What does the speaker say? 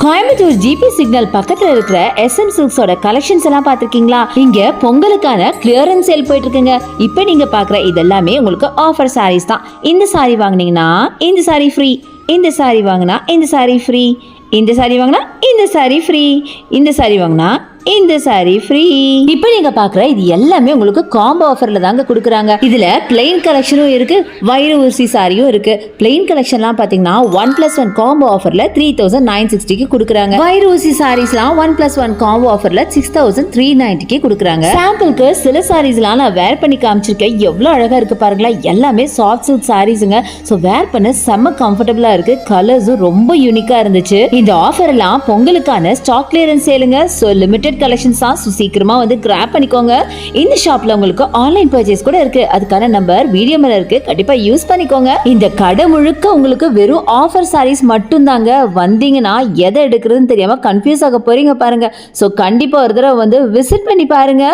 Coimbatore GB signal பக்கத்துல இருக்கிற SM சில்க்ஸோட collections எல்லாம் பாத்திருக்கீங்களா? இங்க பொங்கலுக்கான கிளியரன்ஸ் சேல் போயிட்டு இருக்குங்க. இப்ப நீங்க பாக்குற இதெல்லாமே உங்களுக்கு ஆஃபர் சாரீஸ் தான். இந்த சாரி வாங்குனீங்கன்னா இந்த சாரி ஃப்ரீ, இந்த சாரி வாங்கினா இந்த சாரி ஃப்ரீ, இந்த சாரி வாங்கினா இந்த சாரி ஃப்ரீ, இந்த சாரி வாங்கினா இந்த சாரி ஃப்ரீ. இப்போ நீங்க பாக்குற இது எல்லாமே உங்களுக்கு காம்போ ஆஃபர்ல தாங்க கொடுக்குறாங்க. இதுல பிளெயின் கலெக்ஷனும் இருக்கு, வைர ஊசி சாரியும் இருக்கு. பிளெயின் கலெக்ஷன்லாம் பாத்தீங்கன்னா 1+1 காம்போ ஆஃபர்ல 3960க்கு கொடுக்குறாங்க. வைர ஊசி சாரீஸ்லாம் 1+1 காம்போ ஆஃபர்ல 6390க்கு கொடுக்குறாங்க. சாம்பிளுக்கு சில சாரீஸ்லாம் நான் வேர் பண்ணி காமிச்சிருக்கேன். எவ்வளவு அழகா இருக்கு பாருங்களா. எல்லாமே சாஃப்ட் சில்க் சாரீஸ்ங்க. ஸோ வேர் பண்ண செம்ம கம்ஃபர்டபுளா இருக்கு. கலர்ஸும் ரொம்ப யூனிக்கா இருந்துச்சு. இந்த ஆஃபர் எல்லாம் பொங்கலுக்கான ஸ்டாக் கிளியரன்ஸ் சேலுங்க. ஸோ லிமிடெட் கலெக்ஷன்ஸ் தான். சீக்கிரமா வந்து கிராப் பண்ணிக்கோங்க. இந்த ஷாப்ல உங்களுக்கு ஆன்லைன் பர்ச்சேஸ் கூட இருக்கு. அதுக்கான நம்பர் வீடியோ மேல இருக்கு, கண்டிப்பா யூஸ் பண்ணிக்கோங்க. இந்த கடை முழுக்க உங்களுக்கு வெறும் ஆஃபர் சாரீஸ் மட்டும் தாங்க. வந்தீங்கன்னா எதை எடுக்கிறதுன்னு தெரியாம கன்ஃபியூஸ் ஆக போறீங்க பாருங்க. சோ கண்டிப்பா ஒரு தடவை வந்து விசிட் பண்ணி பாருங்க.